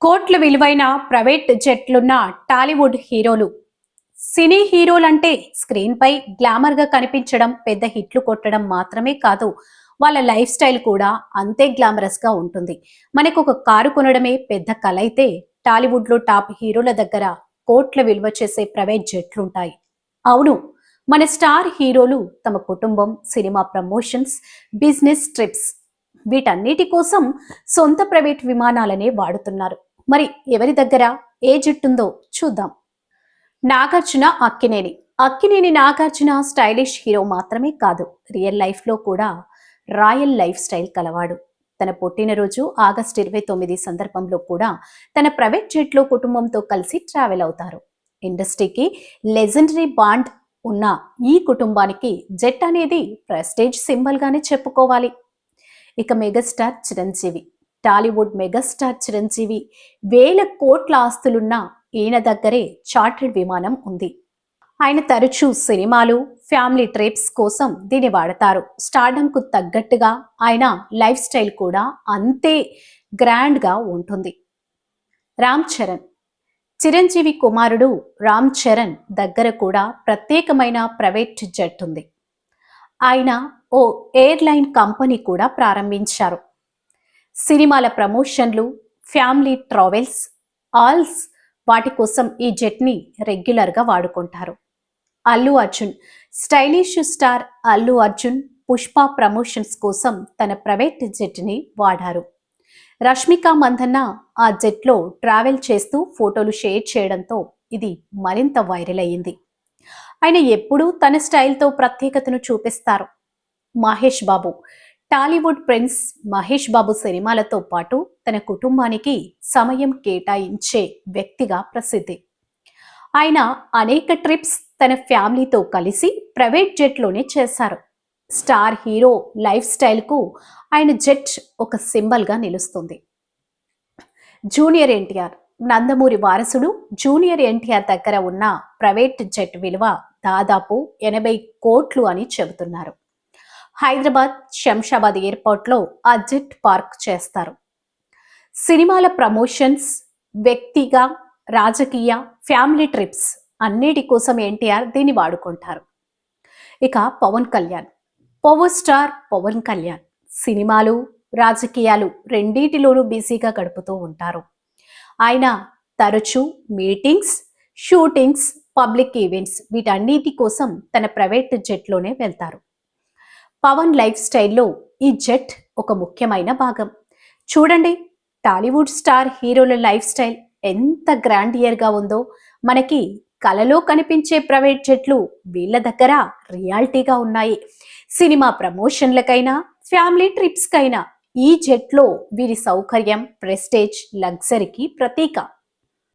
కోట్ల విలువైన ప్రైవేట్ జెట్లున్న టాలీవుడ్ హీరోలు. సినీ హీరోలంటే స్క్రీన్ పై గ్లామర్ గా కనిపించడం, పెద్ద హిట్లు కొట్టడం మాత్రమే కాదు, వాళ్ళ లైఫ్ స్టైల్ కూడా అంతే గ్లామరస్ గా ఉంటుంది. మనకు ఒక కారు కొనడమే పెద్ద కల అయితే, టాలీవుడ్ లో టాప్ హీరోల దగ్గర కోట్ల విలువ చేసే ప్రైవేట్ జెట్లుంటాయి. అవును, మన స్టార్ హీరోలు తమ కుటుంబం, సినిమా ప్రమోషన్స్, బిజినెస్ ట్రిప్స్ వీటన్నిటి కోసం సొంత ప్రైవేట్ విమానాలనే వాడుతున్నారు. మరి ఎవరి దగ్గర ఏ జెట్టుందో చూద్దాం. నాగార్జున, అక్కినేని. అక్కినేని నాగార్జున స్టైలిష్ హీరో మాత్రమే కాదు, రియల్ లైఫ్ లో కూడా రాయల్ లైఫ్ స్టైల్ కలవాడు. తన పుట్టినరోజు ఆగస్టు 29 సందర్భంలో కూడా తన ప్రైవేట్ జెట్లో కుటుంబంతో కలిసి ట్రావెల్ అవుతారు. ఇండస్ట్రీకి లెజెండరీ బాండ్ ఉన్న ఈ కుటుంబానికి జెట్ అనేది ప్రెస్టేజ్ సింబల్ గానే చెప్పుకోవాలి. ఇక మెగాస్టార్ చిరంజీవి. టాలీవుడ్ మెగాస్టార్ చిరంజీవి వేల కోట్ల ఆస్తులున్న ఈయన దగ్గరే చార్టర్డ్ విమానం ఉంది. ఆయన తరచూ సినిమాలు, ఫ్యామిలీ ట్రిప్స్ కోసం దీన్ని వాడతారు. స్టార్డమ్ కు తగ్గట్టుగా ఆయన లైఫ్ స్టైల్ కూడా అంతే గ్రాండ్ గా ఉంటుంది. రామ్ చరణ్. చిరంజీవి కుమారుడు రామ్ చరణ్ దగ్గర కూడా ప్రత్యేకమైన ప్రైవేట్ జెట్ ఉంది. ఆయన ఓ ఎయిర్లైన్ కంపెనీ కూడా ప్రారంభించారు. సినిమాల ప్రమోషన్లు, ఫ్యామిలీ ట్రావెల్స్, ఆల్స్ వాటి కోసం ఈ జెట్ని రెగ్యులర్గా వాడుకుంటారు. Allu Arjun. Stylish star Allu Arjun Pushpa promotions కోసం తన ప్రైవేట్ జెట్ని వాడారు. రష్మిక మందన్న ఆ జెట్లో ట్రావెల్ చేస్తూ ఫోటోలు షేర్ చేయడంతో ఇది మరింత వైరల్ అయ్యింది. ఆయన ఎప్పుడూ తన స్టైల్తో ప్రత్యేకతను చూపిస్తారు. మహేష్ బాబు. టాలీవుడ్ ప్రిన్స్ మహేష్ బాబు సినిమాలతో పాటు తన కుటుంబానికి సమయం కేటాయించే వ్యక్తిగా ప్రసిద్ధి. ఆయన అనేక ట్రిప్స్ తన ఫ్యామిలీతో కలిసి ప్రైవేట్ జెట్లోనే చేశారు. స్టార్ హీరో లైఫ్ స్టైల్కు ఆయన జెట్ ఒక సింబల్గా నిలుస్తుంది. జూనియర్ ఎన్టీఆర్. నందమూరి వారసుడు జూనియర్ ఎన్టీఆర్ దగ్గర ఉన్న ప్రైవేట్ జెట్ విలువ దాదాపు 80 కోట్లు అని చెబుతున్నారు. హైదరాబాద్ శంషాబాద్ ఎయిర్పోర్ట్లో ఆ జెట్ పార్క్ చేస్తారు. సినిమాల ప్రమోషన్స్, వ్యక్తిగా, రాజకీయ, ఫ్యామిలీ ట్రిప్స్ అన్నిటి కోసం ఎన్టీఆర్ దీన్ని వాడుకుంటారు. ఇక పవన్ కళ్యాణ్. పవర్ స్టార్ పవన్ కళ్యాణ్ సినిమాలు, రాజకీయాలు రెండింటిలోనూ బిజీగా గడుపుతూ ఉంటారు. ఆయన తరచూ మీటింగ్స్, షూటింగ్స్, పబ్లిక్ ఈవెంట్స్ వీటన్నిటి కోసం తన ప్రైవేట్ జెట్లోనే వెళ్తారు. పవన్ లైఫ్ స్టైల్లో ఈ జెట్ ఒక ముఖ్యమైన భాగం. చూడండి, టాలీవుడ్ స్టార్ హీరోల లైఫ్ స్టైల్ ఎంత గ్రాండియర్గా ఉందో. మనకి కలలో కనిపించే ప్రైవేట్ జెట్లు వీళ్ళ దగ్గర రియాలిటీగా ఉన్నాయి. సినిమా ప్రమోషన్లకైనా, ఫ్యామిలీ ట్రిప్స్కైనా ఈ జెట్లో వీరి సౌకర్యం, ప్రెస్టేజ్, లగ్జరీకి ప్రతీక.